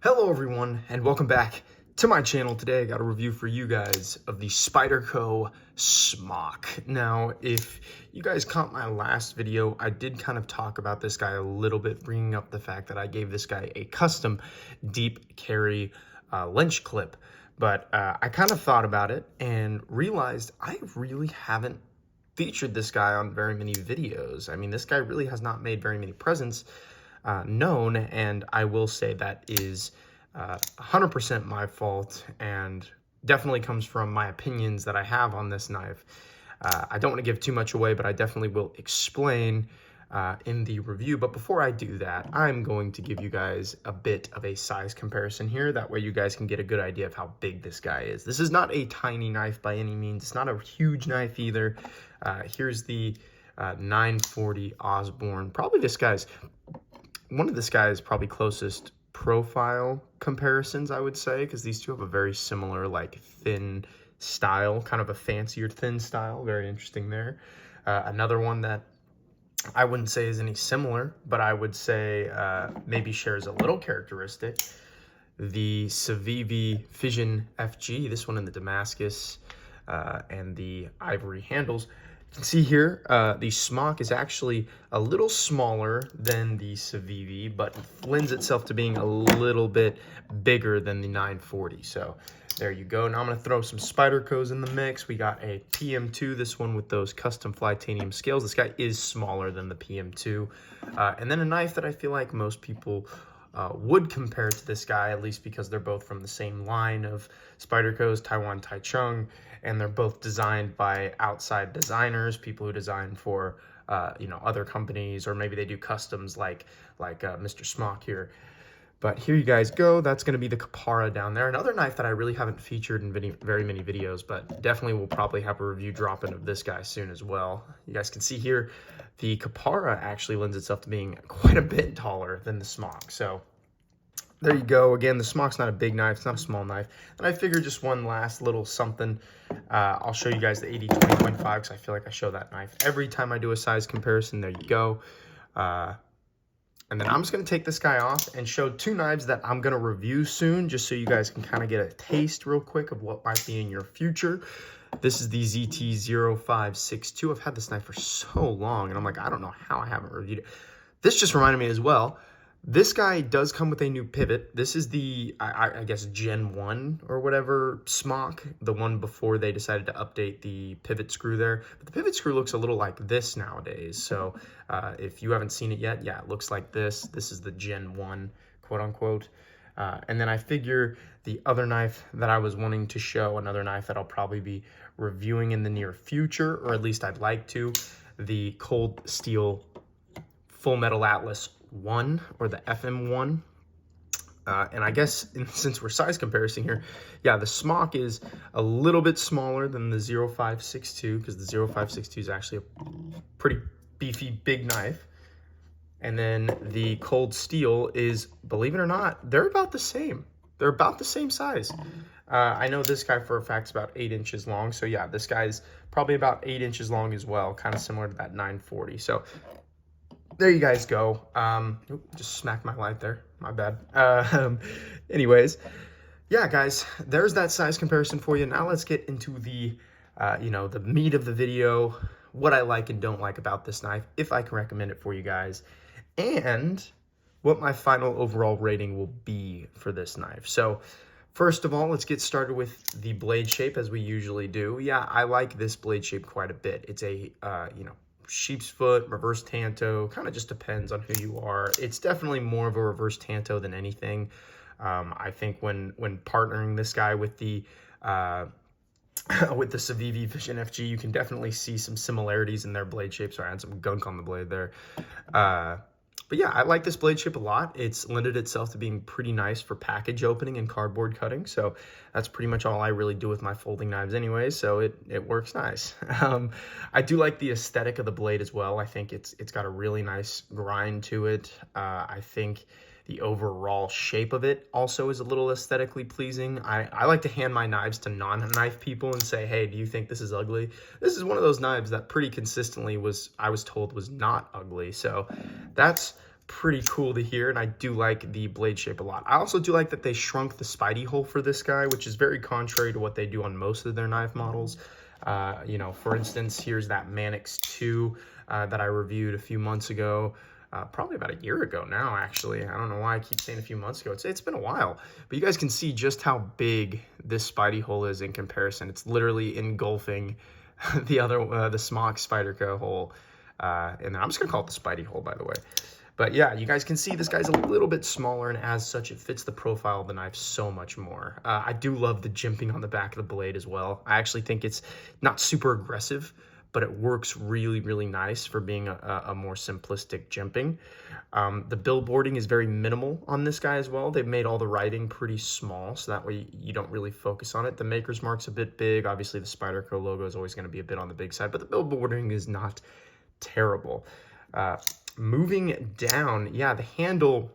Hello everyone, and welcome back to my channel. Today I got a review for you guys of the Spyderco Smock. Now, if you guys caught my last video, I did kind of talk about this guy a little bit, bringing up the fact that I gave this guy a custom deep carry lynch clip. But I kind of thought about it and realized I really haven't featured this guy on very many videos. I mean, this guy really has not made very many presents known, and I will say that is 100% my fault and definitely comes from my opinions that I have on this knife. I don't want to give too much away, but I definitely will explain in the review. But before I do that, I'm going to give you guys a bit of a size comparison here. That way you guys can get a good idea of how big this guy is. This is not a tiny knife by any means. It's not a huge knife either. Here's the 940 Osborne. Probably one of this guy's probably closest profile comparisons, I would say, because these two have a very similar, like, thin style, kind of a fancier thin style. Very interesting there. Another one that I wouldn't say is any similar, but I would say maybe shares a little characteristic. The Civivi Fission FG, this one in the Damascus and the ivory handles. You can see here, the Smock is actually a little smaller than the Civivi, but lends itself to being a little bit bigger than the 940. So there you go. Now I'm going to throw some Spydercos in the mix. We got a PM2, this one with those custom Flytanium scales. This guy is smaller than the PM2. And then a knife that I feel like most people would compare to this guy, at least because they're both from the same line of Spydercos, Taiwan Taichung, and they're both designed by outside designers, people who design for other companies, or maybe they do customs like Mr. Smock here. But here you guys go. That's going to be the Kapara down there. Another knife that I really haven't featured in very many videos, but definitely will probably have a review dropping of this guy soon as well. You guys can see here, the Kapara actually lends itself to being quite a bit taller than the Smock. So there you go. Again, the Smock's not a big knife. It's not a small knife. And I figured just one last little something. I'll show you guys the 80-20.5 because I feel like I show that knife every time I do a size comparison. There you go. And then I'm just going to take this guy off and show two knives that I'm going to review soon, just so you guys can kind of get a taste real quick of what might be in your future. This is the ZT-0562. I've had this knife for so long, and I'm like, I don't know how I haven't reviewed it. This just reminded me as well. This guy does come with a new pivot. This is the, I guess, Gen 1 or whatever Smock, the one before they decided to update the pivot screw there. But the pivot screw looks a little like this nowadays. So if you haven't seen it yet, yeah, it looks like this. This is the Gen 1, quote unquote. And then I figure the other knife that I was wanting to show, another knife that I'll probably be reviewing in the near future, or at least I'd like to, the Cold Steel Full Metal Atlas 1, or the FM1. And I guess since we're size comparing here, yeah, the Smock is a little bit smaller than the 0562, because the 0562 is actually a pretty beefy big knife. And then the Cold Steel is, believe it or not, they're about the same. They're about the same size. I know this guy for a fact is about 8 inches long. So yeah, this guy's probably about 8 inches long as well, kind of similar to that 940. So there you guys go. Just smacked my light there. My bad. Anyways, yeah, guys, there's that size comparison for you. Now let's get into the, the meat of the video, what I like and don't like about this knife, if I can recommend it for you guys, and what my final overall rating will be for this knife. So first of all, let's get started with the blade shape, as we usually do. Yeah, I like this blade shape quite a bit. It's a, sheep's foot, reverse tanto, kind of just depends on who you are. It's definitely more of a reverse tanto than anything. I think when partnering this guy with the Civivi Fission FG, you can definitely see some similarities in their blade shape. Sorry, I had some gunk on the blade there. But yeah, I like this blade shape a lot. It's lended itself to being pretty nice for package opening and cardboard cutting. So that's pretty much all I really do with my folding knives anyway. So it works nice. I do like the aesthetic of the blade as well. I think it's got a really nice grind to it. I think the overall shape of it also is a little aesthetically pleasing. I like to hand my knives to non-knife people and say, hey, do you think this is ugly? This is one of those knives that pretty consistently I was told was not ugly. So that's pretty cool to hear, and I do like the blade shape a lot. I also do like that they shrunk the Spidey hole for this guy, which is very contrary to what they do on most of their knife models. You know, for instance, here's that Manix 2 that I reviewed a few months ago. Probably about a year ago now, actually. I don't know why I keep saying a few months ago. It's been a while. But you guys can see just how big this Spidey hole is in comparison. It's literally engulfing the Smock Spyderco hole. And then I'm just going to call it the Spidey hole, by the way. But yeah, you guys can see this guy's a little bit smaller, and as such, it fits the profile of the knife so much more. I do love the jimping on the back of the blade as well. I actually think it's not super aggressive, but it works really, really nice for being a more simplistic jimping. The billboarding is very minimal on this guy as well. They've made all the writing pretty small, so that way you don't really focus on it. The maker's mark's a bit big. Obviously, the Spyderco logo is always going to be a bit on the big side, but the billboarding is not terrible. Moving down, yeah, the handle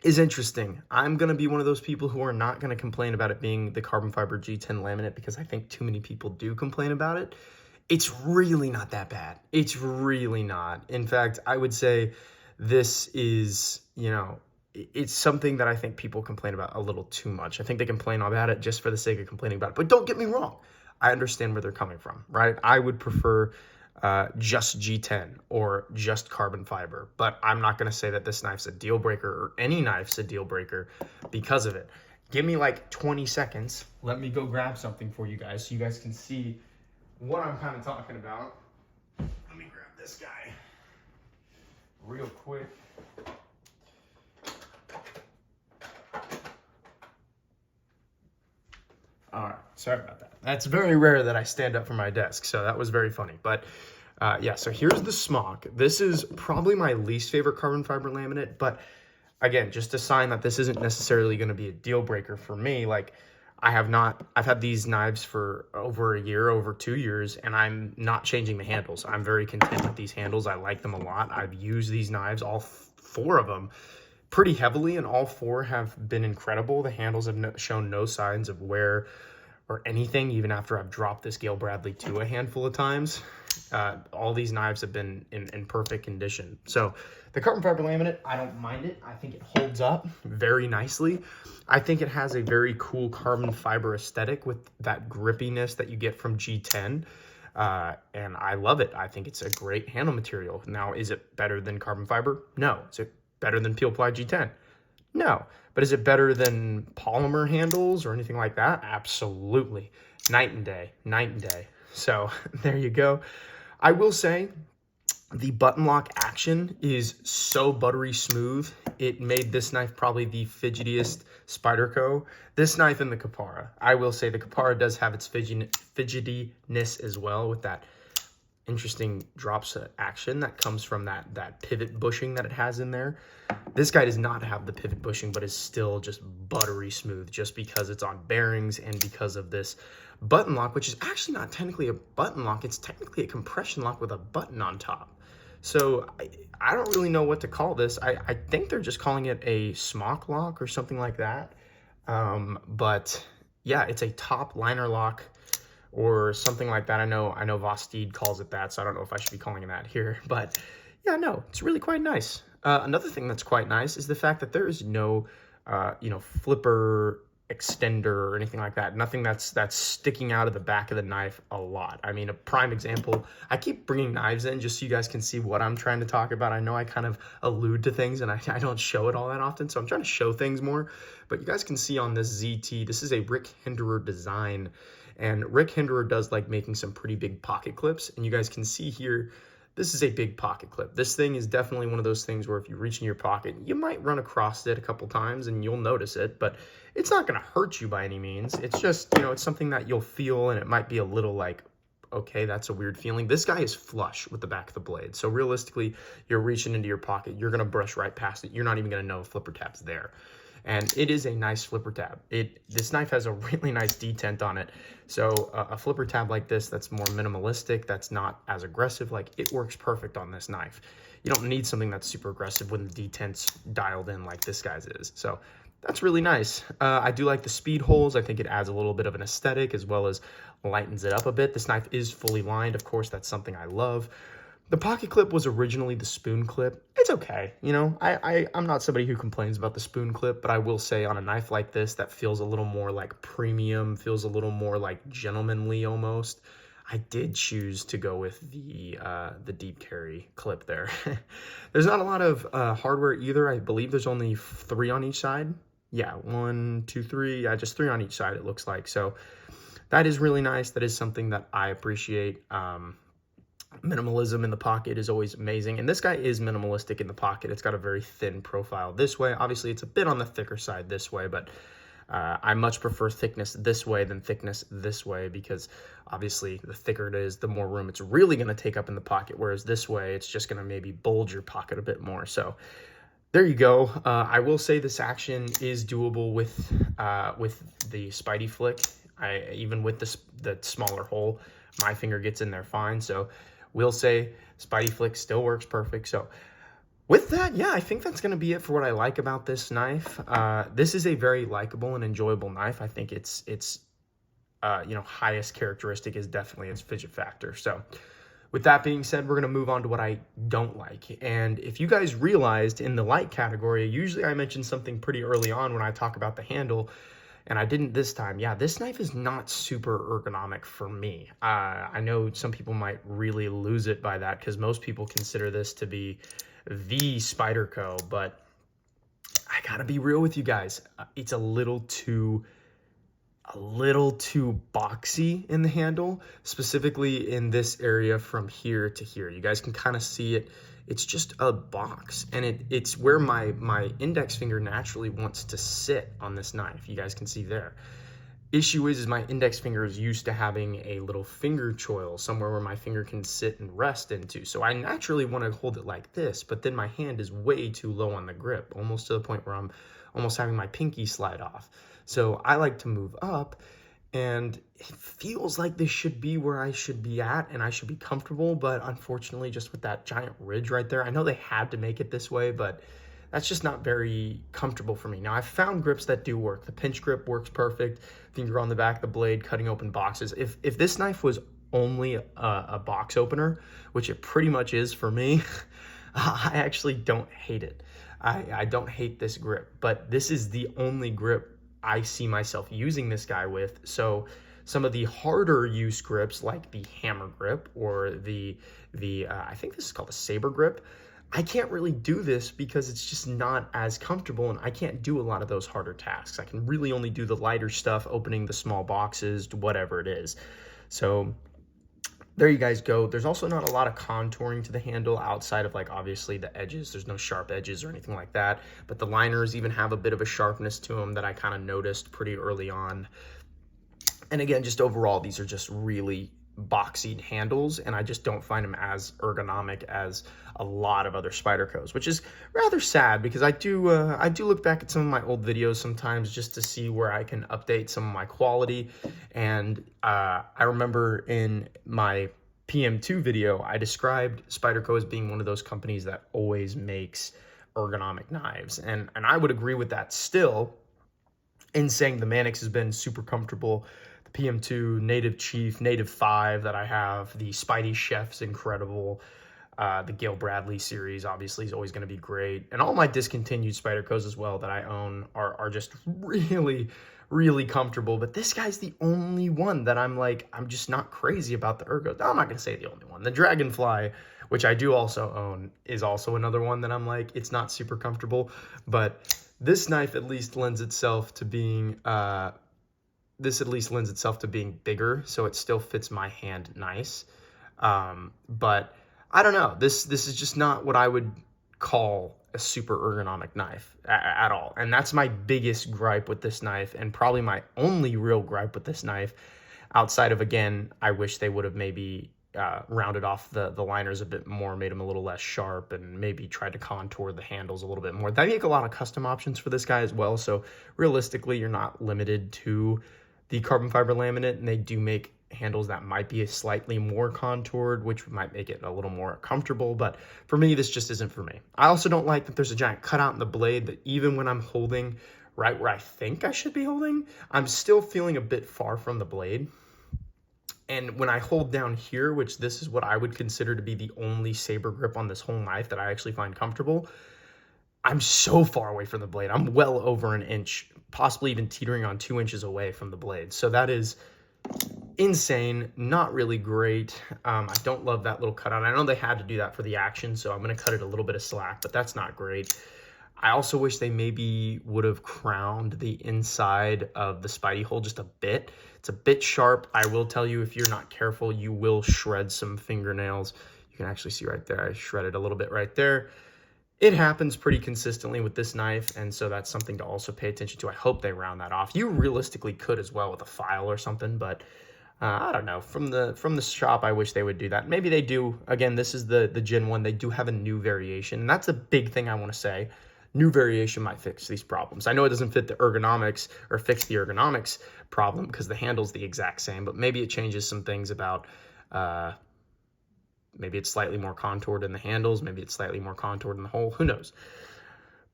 is interesting. I'm going to be one of those people who are not going to complain about it being the carbon fiber G10 laminate, because I think too many people do complain about it. It's really not that bad. It's really not. In fact, I would say this is, you know, it's something that I think people complain about a little too much. I think they complain about it just for the sake of complaining about it. But don't get me wrong. I understand where they're coming from, right? I would prefer just G10 or just carbon fiber, but I'm not going to say that this knife's a deal breaker or any knife's a deal breaker because of it. Give me like 20 seconds. Let me go grab something for you guys so you guys can see what I'm kind of talking about. Let me grab this guy real quick. All right, sorry about that. That's very rare that I stand up from my desk, so that was very funny. But yeah, so here's the Smock. This is probably my least favorite carbon fiber laminate, but again, just a sign that this isn't necessarily going to be a deal breaker for me. Like, I've had these knives for over a year, over 2 years, and I'm not changing the handles. I'm very content with these handles. I like them a lot. I've used these knives, all 4 of them, pretty heavily, and all 4 have been incredible. The handles have shown no signs of wear or anything, even after I've dropped this Gale Bradley 2 a handful of times. All these knives have been in perfect condition. So the carbon fiber laminate, I don't mind it. I think it holds up very nicely. I think it has a very cool carbon fiber aesthetic with that grippiness that you get from G10. And I love it. I think it's a great handle material. Now, is it better than carbon fiber? No. Is it better than Peel Ply G10? No. But is it better than polymer handles or anything like that? Absolutely. Night and day. Night and day. So there you go. I will say the button lock action is so buttery smooth. It made this knife probably the fidgetiest Spyderco. This knife and the Capara. I will say the Capara does have its fidgetiness as well, with that interesting drops action that comes from that pivot bushing that it has in there. This guy does not have the pivot bushing, but is still just buttery smooth just because it's on bearings and because of this button lock, which is actually not technically a button lock. It's technically a compression lock with a button on top. So I don't really know what to call this. I think they're just calling it a smock lock or something like that. But yeah, it's a top liner lock or something like that. I know Vosteed calls it that, so I don't know if I should be calling it that here. But yeah, no, it's really quite nice. Another thing that's quite nice is the fact that there is no, flipper extender or anything like that. Nothing that's sticking out of the back of the knife a lot. I mean, a prime example, I keep bringing knives in just so you guys can see what I'm trying to talk about. I know I kind of allude to things and I don't show it all that often, so I'm trying to show things more. But you guys can see on this ZT, this is a Rick Hinderer design, and Rick Hinderer does like making some pretty big pocket clips, and you guys can see here, this is a big pocket clip. This thing is definitely one of those things where if you reach in your pocket, you might run across it a couple times and you'll notice it, but it's not going to hurt you by any means. It's just, it's something that you'll feel, and it might be a little like, okay, that's a weird feeling. This guy is flush with the back of the blade. So realistically, you're reaching into your pocket, you're going to brush right past it. You're not even going to know a flipper tab's there. And it is a nice flipper tab. This knife has a really nice detent on it. So a flipper tab like this that's more minimalistic, that's not as aggressive, like it works perfect on this knife. You don't need something that's super aggressive when the detent's dialed in like this guy's is. So that's really nice. I do like the speed holes. I think it adds a little bit of an aesthetic as well as lightens it up a bit. This knife is fully lined. Of course, that's something I love. The pocket clip was originally the spoon clip. It's okay, you know, I'm not somebody who complains about the spoon clip, but I will say on a knife like this that feels a little more like premium, feels a little more like gentlemanly almost, I did choose to go with the deep carry clip there. There's not a lot of hardware either. I believe there's only 3 on each side. Yeah, 1, 2, 3. Yeah, just 3 on each side it looks like. So that is really nice. That is something that I appreciate. Minimalism in the pocket is always amazing, and this guy is minimalistic in the pocket. It's got a very thin profile this way. Obviously, it's a bit on the thicker side this way, but I much prefer thickness this way than thickness this way, because obviously the thicker it is, the more room it's really going to take up in the pocket, whereas this way it's just going to maybe bulge your pocket a bit more. So there you go. I will say this action is doable with the Spidey flick. Even with the smaller hole, my finger gets in there fine. So we'll say Spidey flick still works perfect. So with that, yeah, I think that's going to be it for what I like about this knife. This is a very likable and enjoyable knife. I think its you know, highest characteristic is definitely its fidget factor. So with that being said, we're going to move on to what I don't like. And if you guys realized in the like category, usually I mention something pretty early on when I talk about the handle, and I didn't this time. Yeah, this knife is not super ergonomic for me. I know some people might really lose it by that, because most people consider this to be the Spyderco, but I gotta be real with you guys. It's a little too boxy in the handle, specifically in this area from here to here. You guys can kind of see it. It's just a box, and it's where my index finger naturally wants to sit on this knife. You guys can see there. Issue is my index finger is used to having a little finger choil, somewhere where my finger can sit and rest into. So I naturally want to hold it like this, but then my hand is way too low on the grip, almost to the point where I'm almost having my pinky slide off. So I like to move up, and it feels like this should be where I should be at, and I should be comfortable, but unfortunately, just with that giant ridge right there, I know they had to make it this way, but that's just not very comfortable for me. Now, I've found grips that do work. The pinch grip works perfect. Finger on the back of the blade, cutting open boxes. If this knife was only a box opener, which it pretty much is for me, I actually don't hate it. I don't hate this grip, but this is the only grip I see myself using this guy with. So some of the harder use grips, like the hammer grip or the I think this is called a saber grip, I can't really do this because it's just not as comfortable, and I can't do a lot of those harder tasks. I can really only do the lighter stuff, opening the small boxes, whatever it is. So there you guys go. There's also not a lot of contouring to the handle outside of, like, obviously the edges. There's no sharp edges or anything like that, but the liners even have a bit of a sharpness to them that I kind of noticed pretty early on. And again, just overall, these are just really boxy handles, and I just don't find them as ergonomic as a lot of other Spydercos, which is rather sad, because I do look back at some of my old videos sometimes just to see where I can update some of my quality. And I remember in my PM2 video, I described Spyderco as being one of those companies that always makes ergonomic knives, and I would agree with that still, in saying the Mannix has been super comfortable. PM2, Native Chief, Native 5 that I have, the Spidey Chef's incredible, the Gail Bradley series obviously is always going to be great, and all my discontinued Spydercos as well that I own are just really, really comfortable. But this guy's the only one that I'm just not crazy about the ergo. No, I'm not going to say the only one. The Dragonfly, which I do also own, is also another one that I'm like, it's not super comfortable, but this knife at least lends itself to being bigger, so it still fits my hand nice. But I don't know, this is just not what I would call a super ergonomic knife at all. And that's my biggest gripe with this knife, and probably my only real gripe with this knife, outside of, again, I wish they would have maybe rounded off the liners a bit more, made them a little less sharp, and maybe tried to contour the handles a little bit more. They make a lot of custom options for this guy as well, so realistically, you're not limited to the carbon fiber laminate, and they do make handles that might be slightly more contoured, which might make it a little more comfortable. But for me, this just isn't for me. I also don't like that there's a giant cutout in the blade, that even when I'm holding right where I think I should be holding, I'm still feeling a bit far from the blade. And when I hold down here, which this is what I would consider to be the only saber grip on this whole knife that I actually find comfortable, I'm so far away from the blade. I'm well over an inch, possibly even teetering on 2 inches away from the blade. So that is insane, not really great. I don't love that little cutout. I know they had to do that for the action, so I'm going to cut it a little bit of slack, but that's not great. I also wish they maybe would have crowned the inside of the Spidey hole just a bit. It's a bit sharp. I will tell you, if you're not careful, you will shred some fingernails. You can actually see right there, I shredded a little bit right there. It happens pretty consistently with this knife, and so that's something to also pay attention to. I hope they round that off. You realistically could as well with a file or something, but I don't know. From the shop, I wish they would do that. Maybe they do. Again, this is the Gen 1. They do have a new variation, and that's a big thing I want to say. New variation might fix these problems. I know it doesn't fit the ergonomics or fix the ergonomics problem because the handle's the exact same, but maybe it changes some things about maybe it's slightly more contoured in the handles, maybe it's slightly more contoured in the hole, who knows.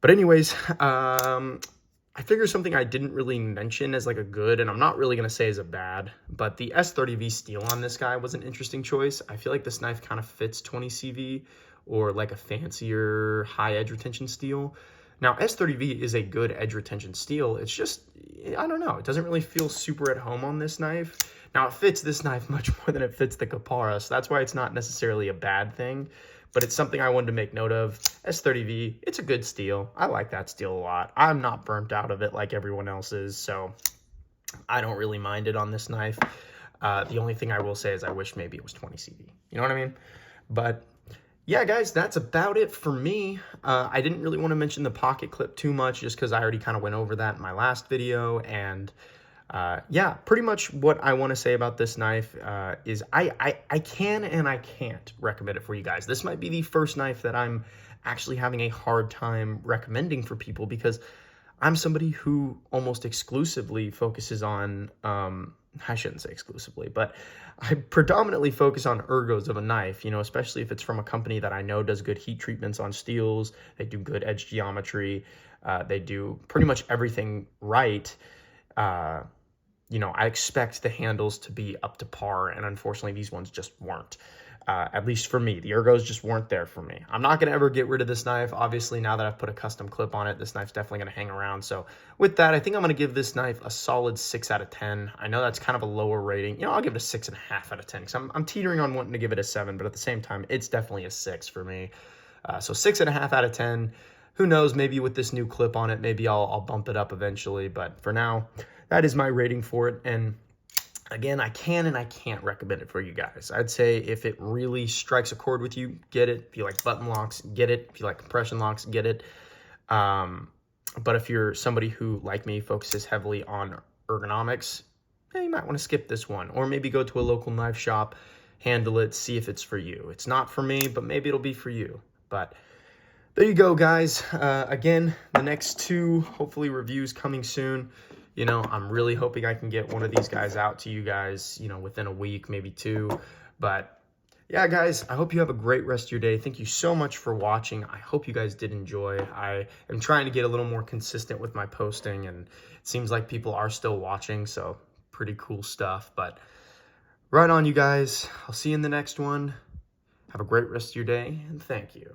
But anyways, I figure something I didn't really mention as like a good, and I'm not really going to say as a bad, but the S30V steel on this guy was an interesting choice. I feel like this knife kind of fits 20CV or like a fancier high edge retention steel. Now, S30V is a good edge retention steel. It's just, I don't know, it doesn't really feel super at home on this knife. Now, it fits this knife much more than it fits the Capara, so that's why it's not necessarily a bad thing, but it's something I wanted to make note of. S30V, it's a good steel. I like that steel a lot. I'm not burnt out of it like everyone else is, so I don't really mind it on this knife. The only thing I will say is I wish maybe it was 20 CV. You know what I mean? But yeah, guys, that's about it for me. I didn't really want to mention the pocket clip too much just because I already kind of went over that in my last video. And yeah, pretty much what I want to say about this knife is I can and I can't recommend it for you guys. This might be the first knife that I'm actually having a hard time recommending for people because I'm somebody who almost exclusively focuses on, I shouldn't say exclusively, but I predominantly focus on ergos of a knife, you know, especially if it's from a company that I know does good heat treatments on steels. They do good edge geometry. They do pretty much everything right. You know, I expect the handles to be up to par, and unfortunately these ones just weren't. At least for me, the ergos just weren't there for me. I'm not going to ever get rid of this knife. Obviously, now that I've put a custom clip on it, this knife's definitely going to hang around. So with that, I think I'm going to give this knife a solid 6 out of 10. I know that's kind of a lower rating. You know, I'll give it a 6.5 out of 10 because I'm teetering on wanting to give it a 7, but at the same time, it's definitely a 6 for me. So 6.5 out of 10. Who knows, maybe with this new clip on it, maybe I'll bump it up eventually. But for now, that is my rating for it. And again, I can and I can't recommend it for you guys. I'd say if it really strikes a chord with you, get it. If you like button locks, get it. If you like compression locks, get it. But if you're somebody who, like me, focuses heavily on ergonomics, you might want to skip this one. Or maybe go to a local knife shop, handle it, see if it's for you. It's not for me, but maybe it'll be for you. But there you go, guys. Again, the next 2, hopefully, reviews coming soon. You know, I'm really hoping I can get one of these guys out to you guys, you know, within a week, maybe 2. But yeah, guys, I hope you have a great rest of your day. Thank you so much for watching. I hope you guys did enjoy. I am trying to get a little more consistent with my posting, and it seems like people are still watching, so pretty cool stuff. But right on, you guys. I'll see you in the next one. Have a great rest of your day, and thank you.